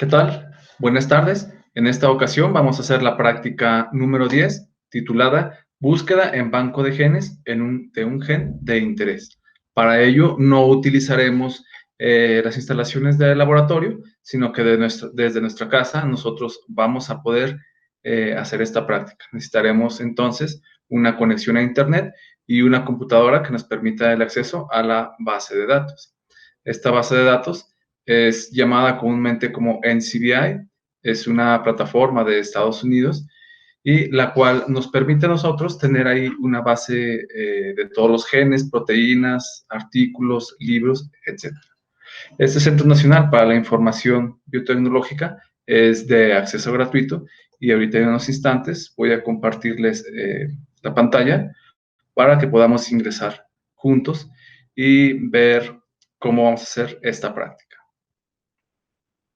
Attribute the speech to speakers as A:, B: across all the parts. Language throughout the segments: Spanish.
A: ¿Qué tal? Buenas tardes. En esta ocasión vamos a hacer la práctica número 10, titulada Búsqueda en banco de genes de un gen de interés. Para ello no utilizaremos las instalaciones del laboratorio, sino que desde nuestra casa nosotros vamos a poder hacer esta práctica. Necesitaremos entonces una conexión a Internet y una computadora que nos permita el acceso a la base de datos. Esta base de datos es llamada comúnmente como NCBI, es una plataforma de Estados Unidos y la cual nos permite a nosotros tener ahí una base de todos los genes, proteínas, artículos, libros, etc. Este Centro Nacional para la Información Biotecnológica es de acceso gratuito y ahorita en unos instantes voy a compartirles la pantalla para que podamos ingresar juntos y ver cómo vamos a hacer esta práctica.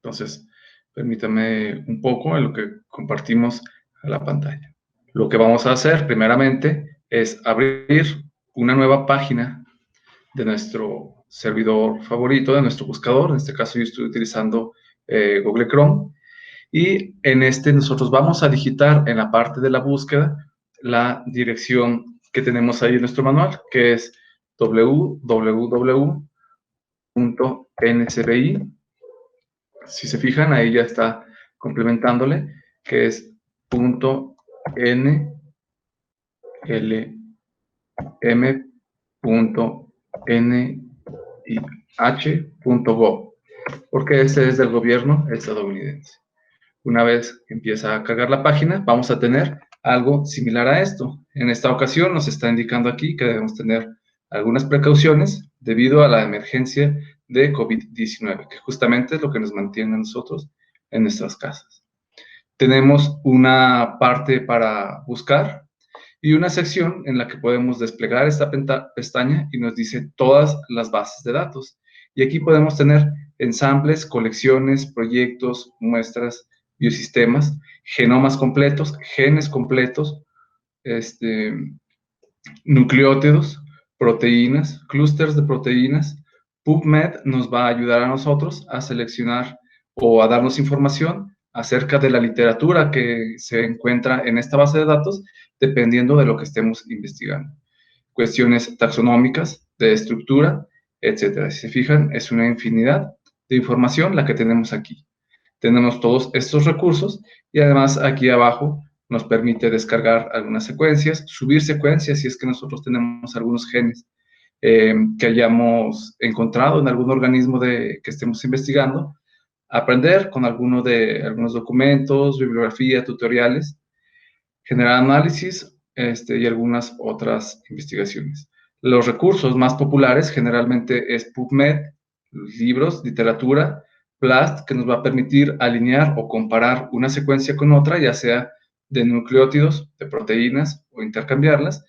A: Entonces, permítame un poco en lo que compartimos a la pantalla. Lo que vamos a hacer primeramente es abrir una nueva página de nuestro servidor favorito, de nuestro buscador. En este caso yo estoy utilizando Google Chrome. Y en este nosotros vamos a digitar en la parte de la búsqueda la dirección que tenemos ahí en nuestro manual, que es www.ncbi. Si se fijan, ahí ya está complementándole, que es .nlm.nih.gov, porque este es del gobierno estadounidense. Una vez que empieza a cargar la página, vamos a tener algo similar a esto. En esta ocasión nos está indicando aquí que debemos tener algunas precauciones debido a la emergencia de COVID-19, que justamente es lo que nos mantiene a nosotros en nuestras casas. Tenemos una parte para buscar y una sección en la que podemos desplegar esta pestaña y nos dice todas las bases de datos. Y aquí podemos tener ensambles, colecciones, proyectos, muestras, biosistemas, genomas completos, genes completos, nucleótidos, proteínas, clústeres de proteínas. PubMed nos va a ayudar a nosotros a seleccionar o a darnos información acerca de la literatura que se encuentra en esta base de datos, dependiendo de lo que estemos investigando. Cuestiones taxonómicas, de estructura, etcétera. Si se fijan, es una infinidad de información la que tenemos aquí. Tenemos todos estos recursos y además aquí abajo nos permite descargar algunas secuencias, subir secuencias si es que nosotros tenemos algunos genes que hayamos encontrado en algún organismo que estemos investigando, aprender con algunos documentos, bibliografía, tutoriales, generar análisis y algunas otras investigaciones. Los recursos más populares generalmente es PubMed, libros, literatura, BLAST, que nos va a permitir alinear o comparar una secuencia con otra, ya sea de nucleótidos, de proteínas o intercambiarlas,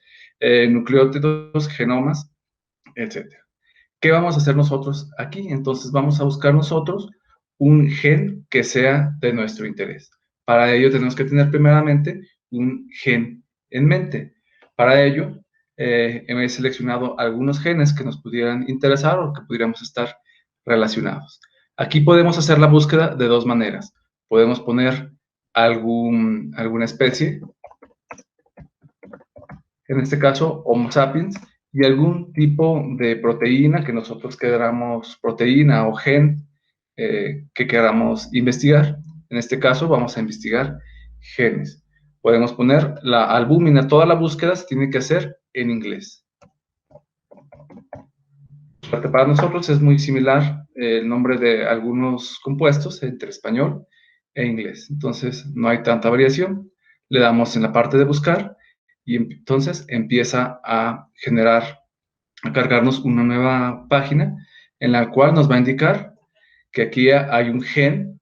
A: nucleótidos, genomas, etc. ¿Qué vamos a hacer nosotros aquí? Entonces vamos a buscar nosotros un gen que sea de nuestro interés. Para ello tenemos que tener primeramente un gen en mente. Para ello he seleccionado algunos genes que nos pudieran interesar o que pudiéramos estar relacionados. Aquí podemos hacer la búsqueda de dos maneras. Podemos poner alguna especie, en este caso Homo sapiens, y algún tipo de proteína que nosotros queramos, proteína o gen que queramos investigar. En este caso vamos a investigar genes. Podemos poner la albúmina, toda la búsqueda se tiene que hacer en inglés. Para nosotros es muy similar el nombre de algunos compuestos entre español e inglés. Entonces no hay tanta variación. Le damos en la parte de buscar y entonces empieza a cargarnos una nueva página en la cual nos va a indicar que aquí hay un gen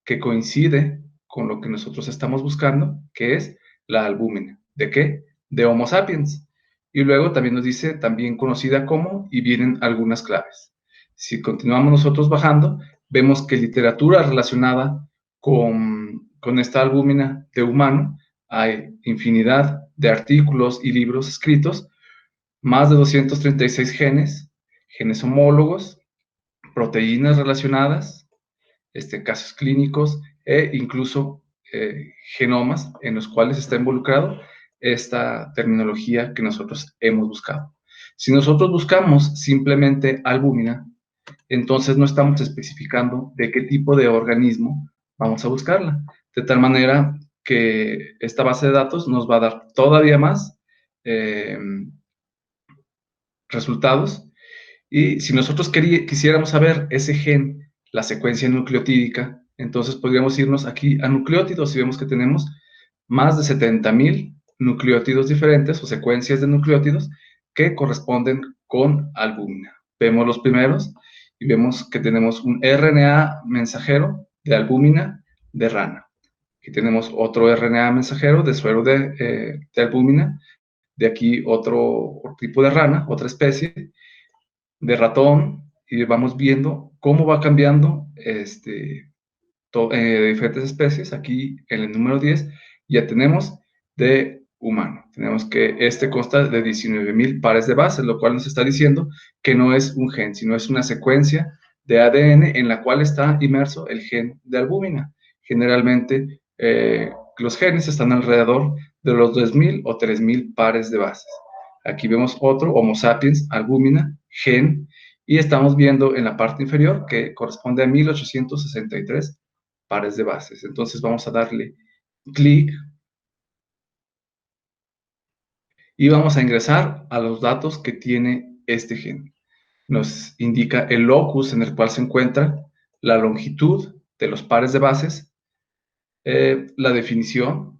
A: que coincide con lo que nosotros estamos buscando, que es la albúmina. ¿De qué? De Homo sapiens. Y luego también nos dice, también conocida como, y vienen algunas claves. Si continuamos nosotros bajando, vemos que literatura relacionada con esta albúmina de humano, hay infinidad de artículos y libros escritos, más de 236 genes, genes homólogos, proteínas relacionadas, casos clínicos e incluso genomas en los cuales está involucrado esta terminología que nosotros hemos buscado. Si nosotros buscamos simplemente albúmina, entonces no estamos especificando de qué tipo de organismo vamos a buscarla, de tal manera que esta base de datos nos va a dar todavía más resultados. Y si nosotros quisiéramos saber ese gen, la secuencia nucleotídica, entonces podríamos irnos aquí a nucleótidos y vemos que tenemos más de 70,000 nucleótidos diferentes o secuencias de nucleótidos que corresponden con albúmina. Vemos los primeros y vemos que tenemos un RNA mensajero de albúmina de rana. Aquí tenemos otro RNA mensajero de suero de albúmina. De aquí otro tipo de rana, otra especie de ratón, y vamos viendo cómo va cambiando diferentes especies. Aquí en el número 10 ya tenemos de humano. Tenemos que consta de 19,000 pares de bases, lo cual nos está diciendo que no es un gen, sino es una secuencia de ADN en la cual está inmerso el gen de albúmina. Generalmente los genes están alrededor de los 2,000 o 3,000 pares de bases. Aquí vemos otro, Homo sapiens, albúmina, gen, y estamos viendo en la parte inferior que corresponde a 1863 pares de bases. Entonces vamos a darle clic y vamos a ingresar a los datos que tiene este gen. Nos indica el locus en el cual se encuentra, la longitud de los pares de bases, la definición,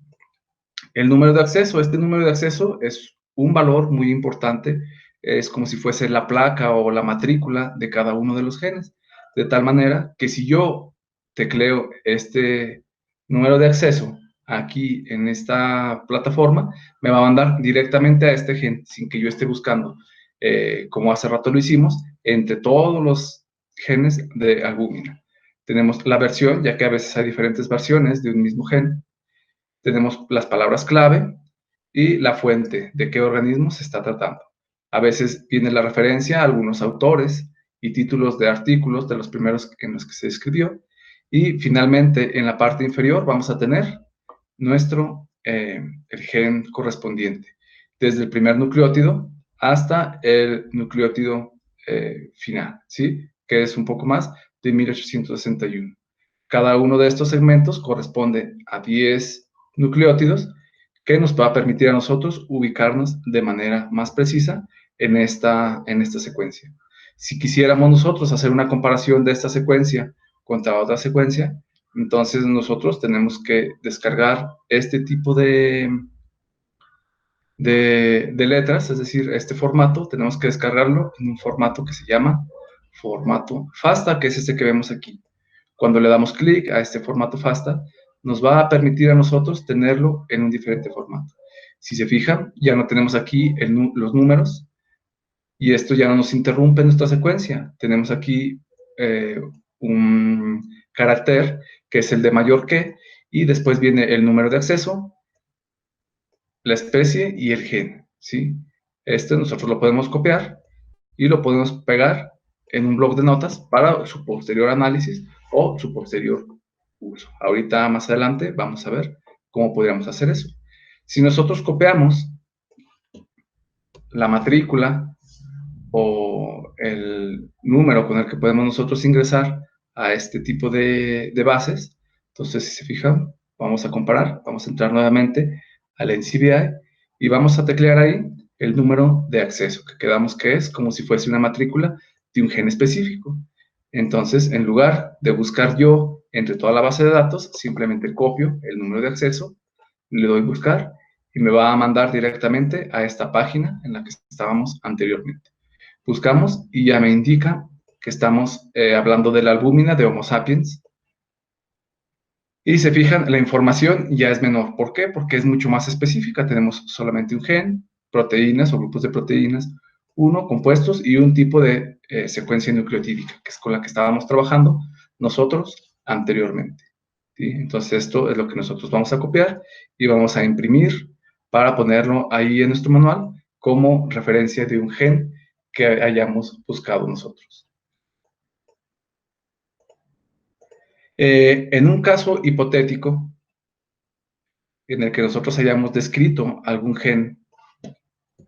A: el número de acceso. Este número de acceso es un valor muy importante, es como si fuese la placa o la matrícula de cada uno de los genes, de tal manera que si yo tecleo este número de acceso aquí en esta plataforma, me va a mandar directamente a este gen sin que yo esté buscando, como hace rato lo hicimos, entre todos los genes de albúmina. Tenemos la versión, ya que a veces hay diferentes versiones de un mismo gen. Tenemos las palabras clave y la fuente de qué organismo se está tratando. A veces viene la referencia a algunos autores y títulos de artículos de los primeros en los que se escribió. Y finalmente, en la parte inferior vamos a tener el gen correspondiente, desde el primer nucleótido hasta el nucleótido final, ¿sí? Que es un poco más de 1861. Cada uno de estos segmentos corresponde a 10 nucleótidos que nos va a permitir a nosotros ubicarnos de manera más precisa en esta secuencia. Si quisiéramos nosotros hacer una comparación de esta secuencia contra otra secuencia, entonces nosotros tenemos que descargar este tipo de letras, es decir, este formato, tenemos que descargarlo en un formato que se llama formato FASTA, que es este que vemos aquí. Cuando le damos clic a este formato FASTA, nos va a permitir a nosotros tenerlo en un diferente formato. Si se fijan, ya no tenemos aquí los números y esto ya no nos interrumpe nuestra secuencia. Tenemos aquí un carácter que es el de mayor que, y después viene el número de acceso, la especie y el gen, ¿sí? Nosotros lo podemos copiar y lo podemos pegar en un bloc de notas para su posterior análisis o su posterior uso. Ahorita más adelante vamos a ver cómo podríamos hacer eso. Si nosotros copiamos la matrícula o el número con el que podemos nosotros ingresar a este tipo de bases, entonces si se fijan, vamos a comparar, vamos a entrar nuevamente al NCBI y vamos a teclear ahí el número de acceso, que quedamos que es como si fuese una matrícula de un gen específico. Entonces, en lugar de buscar yo entre toda la base de datos, simplemente copio el número de acceso, le doy buscar y me va a mandar directamente a esta página en la que estábamos anteriormente. Buscamos y ya me indica que estamos hablando de la albúmina de Homo sapiens. Y se fijan, la información ya es menor. ¿Por qué? Porque es mucho más específica. Tenemos solamente un gen, proteínas o grupos de proteínas, uno, compuestos y un tipo de secuencia nucleotídica, que es con la que estábamos trabajando nosotros anteriormente. ¿Sí? Entonces esto es lo que nosotros vamos a copiar y vamos a imprimir para ponerlo ahí en nuestro manual como referencia de un gen que hayamos buscado nosotros. En un caso hipotético en el que nosotros hayamos descrito algún gen,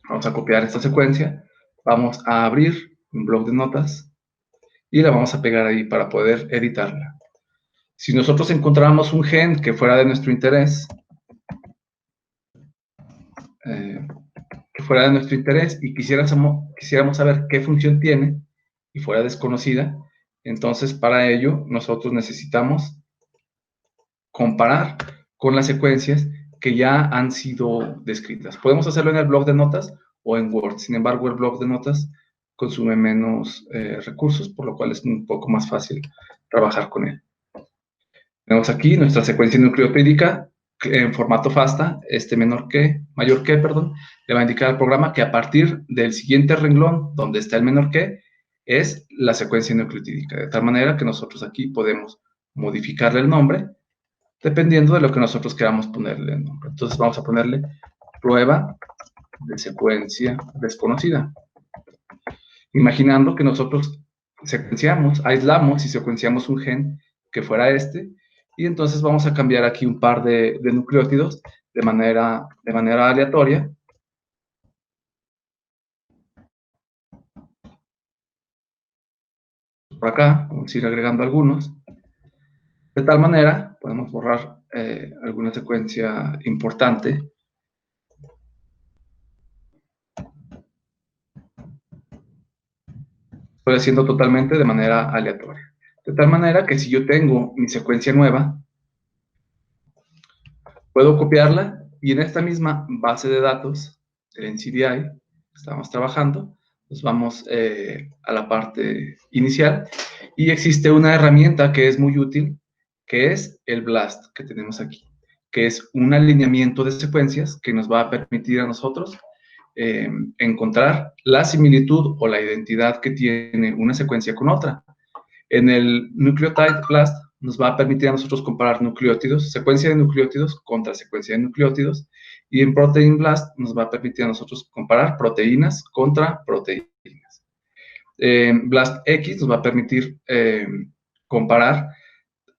A: vamos a copiar esta secuencia, vamos a abrir un bloc de notas y la vamos a pegar ahí para poder editarla. Si nosotros encontráramos un gen que fuera de nuestro interés, y quisiéramos saber qué función tiene y fuera desconocida, entonces para ello nosotros necesitamos comparar con las secuencias que ya han sido descritas. Podemos hacerlo en el bloc de notas o en Word. Sin embargo, el bloc de notas consume menos recursos, por lo cual es un poco más fácil trabajar con él. Tenemos aquí nuestra secuencia nucleotídica en formato FASTA, mayor que, le va a indicar al programa que a partir del siguiente renglón, donde está el menor que, es la secuencia nucleotídica, de tal manera que nosotros aquí podemos modificarle el nombre dependiendo de lo que nosotros queramos ponerle el nombre. Entonces vamos a ponerle prueba de secuencia desconocida. Imaginando que nosotros aislamos y secuenciamos un gen que fuera este, y entonces vamos a cambiar aquí un par de nucleótidos de manera aleatoria. Por acá, vamos a ir agregando algunos. De tal manera, podemos borrar alguna secuencia importante. Estoy haciendo totalmente de manera aleatoria. De tal manera que si yo tengo mi secuencia nueva, puedo copiarla y en esta misma base de datos del NCBI, estamos trabajando, nos vamos a la parte inicial y existe una herramienta que es muy útil, que es el BLAST que tenemos aquí, que es un alineamiento de secuencias que nos va a permitir a nosotros encontrar la similitud o la identidad que tiene una secuencia con otra. En el Nucleotide BLAST nos va a permitir a nosotros comparar nucleótidos, secuencia de nucleótidos contra secuencia de nucleótidos, y en Protein BLAST nos va a permitir a nosotros comparar proteínas contra proteínas. BLAST X nos va a permitir comparar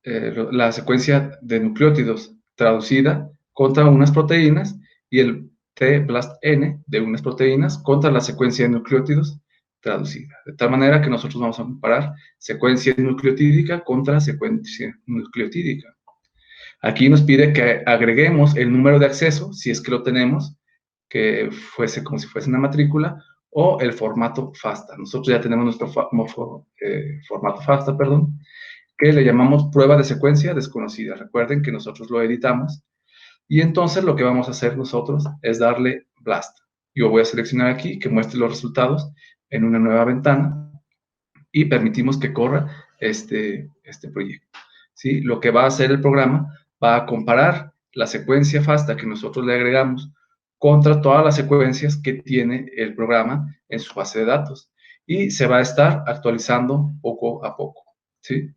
A: la secuencia de nucleótidos traducida contra unas proteínas y el T-BLAST-N de unas proteínas contra la secuencia de nucleótidos traducida. De tal manera que nosotros vamos a comparar secuencia nucleotídica contra secuencia nucleotídica. Aquí nos pide que agreguemos el número de acceso, si es que lo tenemos, que fuese como si fuese una matrícula, o el formato FASTA. Nosotros ya tenemos nuestro formato FASTA, que le llamamos prueba de secuencia desconocida. Recuerden que nosotros lo editamos. Y entonces lo que vamos a hacer nosotros es darle BLAST. Yo voy a seleccionar aquí que muestre los resultados en una nueva ventana y permitimos que corra este proyecto. ¿Sí? Lo que va a hacer el programa va a comparar la secuencia FASTA que nosotros le agregamos contra todas las secuencias que tiene el programa en su base de datos y se va a estar actualizando poco a poco. ¿Sí?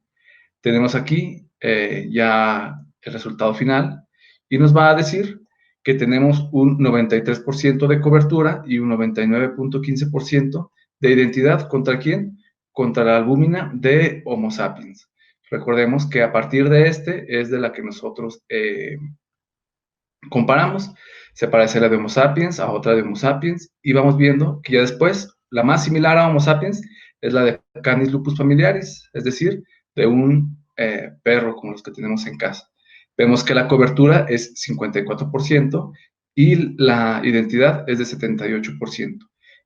A: Tenemos aquí ya el resultado final y nos va a decir que tenemos un 93% de cobertura y un 99.15% de identidad. ¿Contra quién? Contra la albúmina de Homo sapiens. Recordemos que a partir de es de la que nosotros comparamos. Se parece a la de Homo sapiens, a otra de Homo sapiens, y vamos viendo que ya después la más similar a Homo sapiens es la de Canis lupus familiaris, es decir, de un perro como los que tenemos en casa. Vemos que la cobertura es 54% y la identidad es de 78%.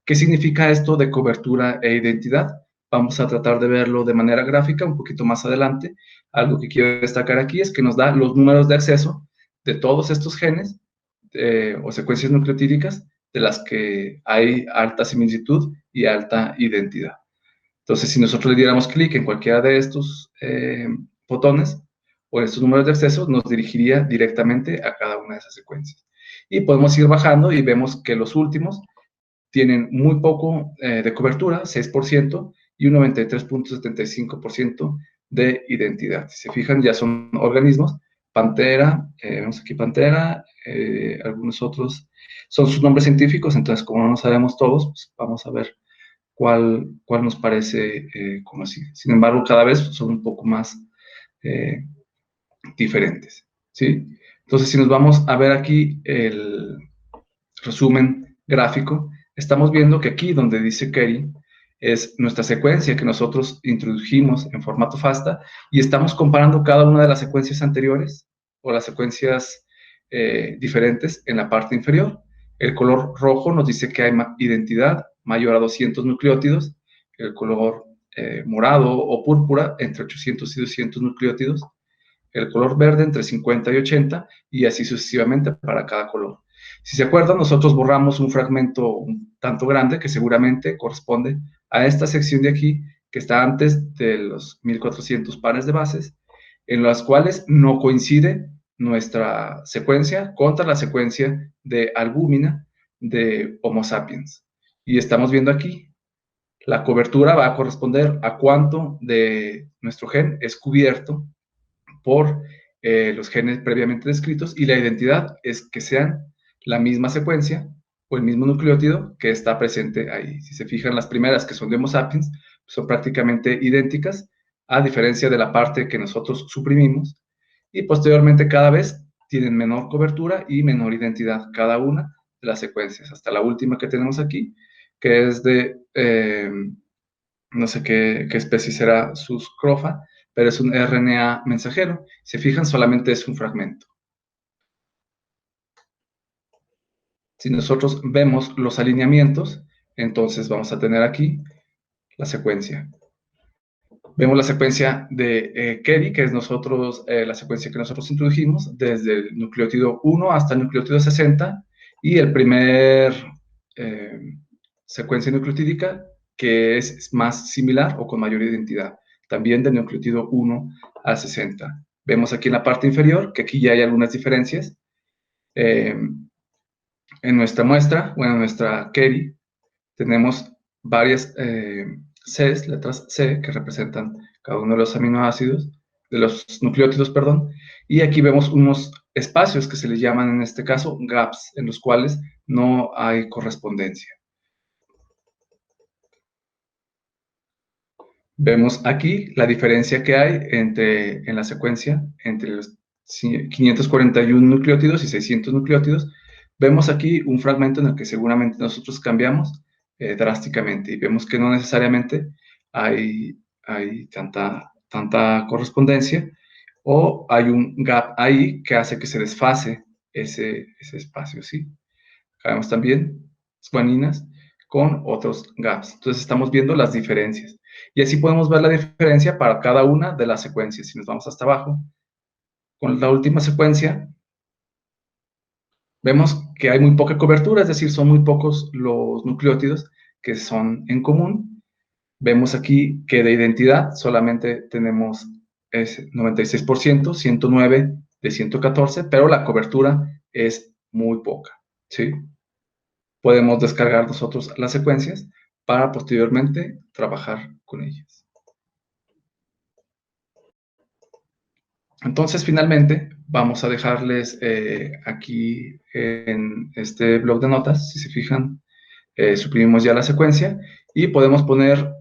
A: ¿Qué significa esto de cobertura e identidad? Vamos a tratar de verlo de manera gráfica un poquito más adelante. Algo que quiero destacar aquí es que nos da los números de acceso de todos estos genes o secuencias nucleotídicas de las que hay alta similitud y alta identidad. Entonces, si nosotros le diéramos clic en cualquiera de estos botones o en estos números de acceso, nos dirigiría directamente a cada una de esas secuencias. Y podemos ir bajando y vemos que los últimos tienen muy poco de cobertura, 6%, y un 93.75% de identidad. Si se fijan, ya son organismos. Pantera, vemos aquí Pantera, algunos otros son sus nombres científicos, entonces como no sabemos todos, pues vamos a ver cuál nos parece conocido. Sin embargo, cada vez son un poco más diferentes, ¿sí? Entonces, si nos vamos a ver aquí el resumen gráfico, estamos viendo que aquí donde dice query es nuestra secuencia que nosotros introdujimos en formato FASTA y estamos comparando cada una de las secuencias anteriores o las secuencias diferentes en la parte inferior. El color rojo nos dice que hay identidad mayor a 200 nucleótidos, el color morado o púrpura entre 800 y 200 nucleótidos, el color verde entre 50 y 80 y así sucesivamente para cada color. Si se acuerdan, nosotros borramos un fragmento un tanto grande que seguramente corresponde a esta sección de aquí que está antes de los 1400 pares de bases, en las cuales no coincide nuestra secuencia contra la secuencia de albúmina de Homo sapiens. Y estamos viendo aquí, la cobertura va a corresponder a cuánto de nuestro gen es cubierto por los genes previamente descritos y la identidad es que sean la misma secuencia o el mismo nucleótido que está presente ahí. Si se fijan, las primeras que son de Homo sapiens son prácticamente idénticas, a diferencia de la parte que nosotros suprimimos, y posteriormente cada vez tienen menor cobertura y menor identidad cada una de las secuencias, hasta la última que tenemos aquí, que es de no sé qué especie será Suscrofa, pero es un RNA mensajero. Si se fijan, solamente es un fragmento. Si nosotros vemos los alineamientos, entonces vamos a tener aquí la secuencia. Vemos la secuencia de Kerry, que es la secuencia que nosotros introdujimos, desde el nucleótido 1 hasta el nucleótido 60, y el primer secuencia nucleotídica que es más similar o con mayor identidad, también del nucleótido 1 a 60. Vemos aquí en la parte inferior que aquí ya hay algunas diferencias. En nuestra muestra, bueno, en nuestra Kerry, tenemos varias Cs, letras C, que representan cada uno de los aminoácidos, de los nucleótidos, perdón, y aquí vemos unos espacios que se les llaman en este caso gaps, en los cuales no hay correspondencia. Vemos aquí la diferencia que hay en la secuencia entre los 541 nucleótidos y 600 nucleótidos. Vemos aquí un fragmento en el que seguramente nosotros cambiamos drásticamente y vemos que no necesariamente hay tanta correspondencia o hay un gap ahí que hace que se desfase ese espacio, ¿sí? Acá vemos también guaninas con otros gaps. Entonces estamos viendo las diferencias. Y así podemos ver la diferencia para cada una de las secuencias. Si nos vamos hasta abajo, con la última secuencia, vemos que hay muy poca cobertura, es decir, son muy pocos los nucleótidos que son en común. Vemos aquí que de identidad solamente tenemos 96%, 109 de 114, pero la cobertura es muy poca, ¿sí? Podemos descargar nosotros las secuencias para posteriormente trabajar con ellas. Entonces, finalmente, vamos a dejarles aquí en este blog de notas, si se fijan, suprimimos ya la secuencia y podemos poner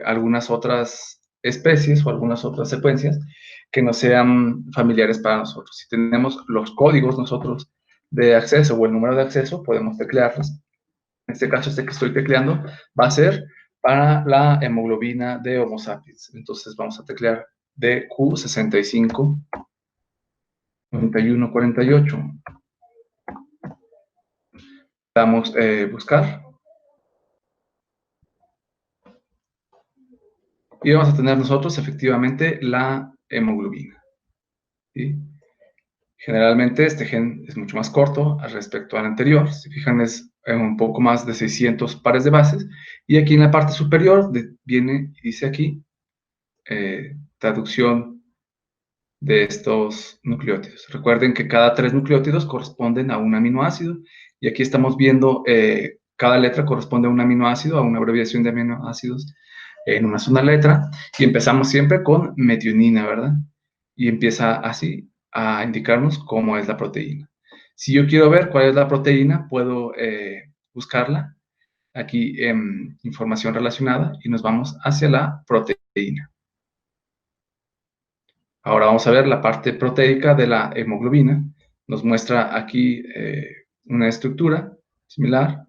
A: algunas otras especies o algunas otras secuencias que no sean familiares para nosotros. Si tenemos los códigos nosotros de acceso o el número de acceso, podemos teclearlos. En este caso, este que estoy tecleando va a ser para la hemoglobina de Homo sapiens. Entonces vamos a teclear DQ65 9148. Damos buscar. Y vamos a tener nosotros efectivamente la hemoglobina, ¿sí? Generalmente este gen es mucho más corto al respecto al anterior. Si fijan, es un poco más de 600 pares de bases. Y aquí en la parte superior viene y dice aquí traducción de estos nucleótidos. Recuerden que cada 3 nucleótidos corresponden a un aminoácido. Y aquí estamos viendo cada letra corresponde a un aminoácido, a una abreviación de aminoácidos en una sola letra. Y empezamos siempre con metionina, ¿verdad? Y empieza así a indicarnos cómo es la proteína. Si yo quiero ver cuál es la proteína, puedo buscarla aquí en información relacionada y nos vamos hacia la proteína. Ahora vamos a ver la parte proteica de la hemoglobina. Nos muestra aquí una estructura similar,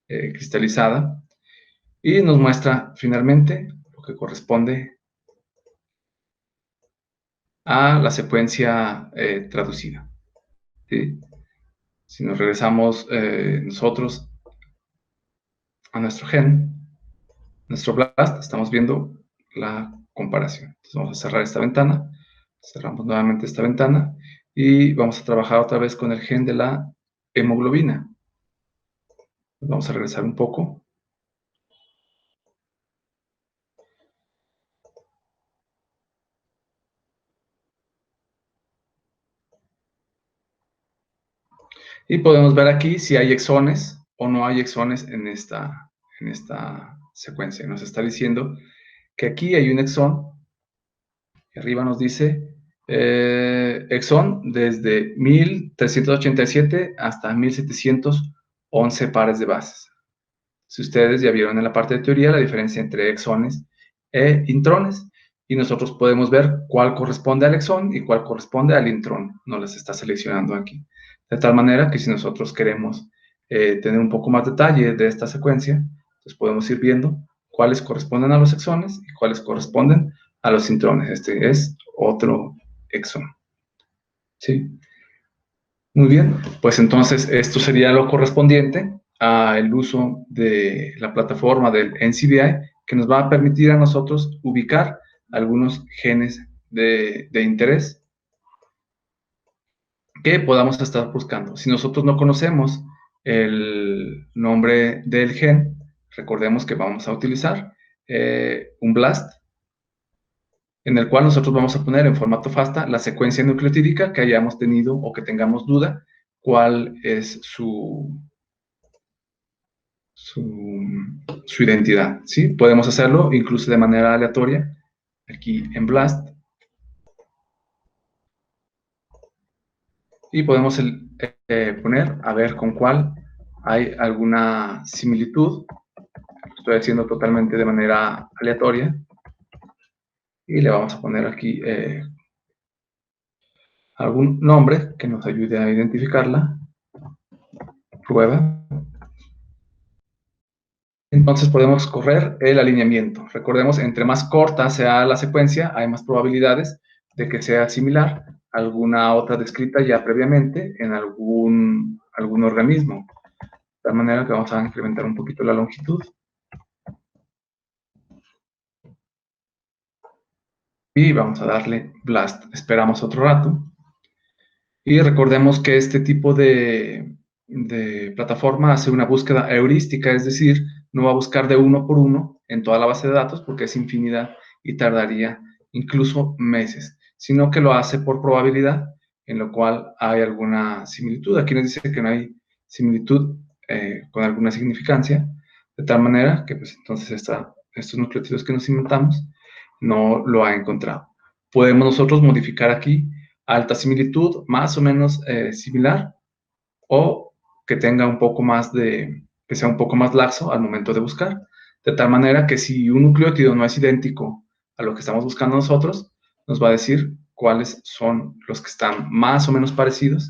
A: cristalizada, y nos muestra finalmente lo que corresponde a la secuencia traducida. ¿Sí? Si nos regresamos nosotros a nuestro gen, nuestro BLAST, estamos viendo la comparación. Entonces vamos a cerrar esta ventana, cerramos nuevamente esta ventana y vamos a trabajar otra vez con el gen de la hemoglobina. Vamos a regresar un poco. Y podemos ver aquí si hay exones o no hay exones en esta secuencia. Nos está diciendo que aquí hay un exón. Y arriba nos dice exón desde 1387 hasta 1711 pares de bases. Si ustedes ya vieron en la parte de teoría la diferencia entre exones e intrones, y nosotros podemos ver cuál corresponde al exón y cuál corresponde al intrón. Nos las está seleccionando aquí. De tal manera que si nosotros queremos tener un poco más detalle de esta secuencia, pues podemos ir viendo cuáles corresponden a los exones y cuáles corresponden a los intrones. Este es otro exón. ¿Sí? Muy bien, pues entonces esto sería lo correspondiente al uso de la plataforma del NCBI, que nos va a permitir a nosotros ubicar algunos genes de interés que podamos estar buscando. Si nosotros no conocemos el nombre del gen, recordemos que vamos a utilizar un BLAST, en el cual nosotros vamos a poner en formato FASTA la secuencia nucleotídica que hayamos tenido o que tengamos duda cuál es su identidad, ¿sí? Podemos hacerlo incluso de manera aleatoria, aquí en BLAST, y podemos poner a ver con cuál hay alguna similitud. Lo estoy haciendo totalmente de manera aleatoria, y le vamos a poner aquí algún nombre que nos ayude a identificarla, prueba. Entonces podemos correr el alineamiento. Recordemos, entre más corta sea la secuencia, hay más probabilidades de que sea similar a alguna otra descrita ya previamente en algún organismo. De tal manera que vamos a incrementar un poquito la longitud. Y vamos a darle BLAST. Esperamos otro rato. Y recordemos que este tipo de plataforma hace una búsqueda heurística, es decir, no va a buscar de uno por uno en toda la base de datos porque es infinidad y tardaría incluso meses, sino que lo hace por probabilidad, en lo cual hay alguna similitud. Aquí nos dice que no hay similitud con alguna significancia, de tal manera que pues entonces estos nucleótidos que nos inventamos no lo ha encontrado. Podemos nosotros modificar aquí alta similitud, más o menos similar, o que tenga un poco más que sea un poco más laxo al momento de buscar, de tal manera que si un nucleótido no es idéntico a lo que estamos buscando nosotros, nos va a decir cuáles son los que están más o menos parecidos,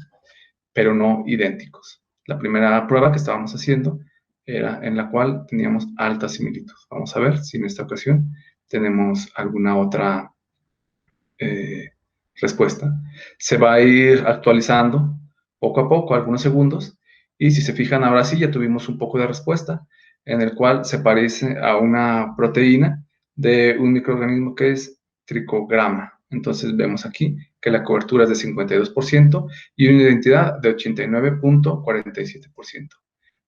A: pero no idénticos. La primera prueba que estábamos haciendo era en la cual teníamos alta similitud. Vamos a ver si en esta ocasión tenemos alguna otra respuesta. Se va a ir actualizando poco a poco, algunos segundos, y si se fijan, ahora sí ya tuvimos un poco de respuesta, en el cual se parece a una proteína de un microorganismo que es tricograma. Entonces vemos aquí que la cobertura es de 52% y una identidad de 89.47%.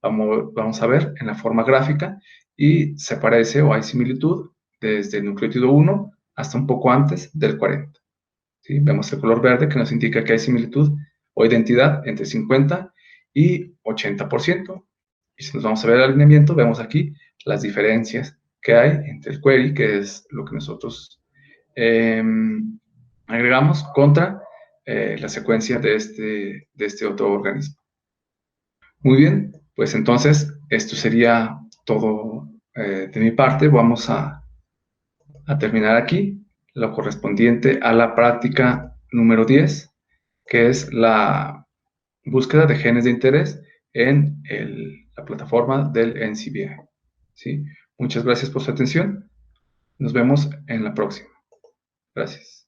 A: Vamos a ver en la forma gráfica y se parece o hay similitud desde el nucleótido 1 hasta un poco antes del 40. ¿Sí? Vemos el color verde que nos indica que hay similitud o identidad entre 50 y 80%. Y si nos vamos a ver el alineamiento, vemos aquí las diferencias que hay entre el query, que es lo que nosotros agregamos, contra la secuencia de este otro organismo. Muy bien, pues entonces esto sería todo de mi parte. Vamos a terminar aquí lo correspondiente a la práctica número 10, que es la búsqueda de genes de interés en la plataforma del NCBI. ¿Sí? Muchas gracias por su atención. Nos vemos en la próxima. Gracias.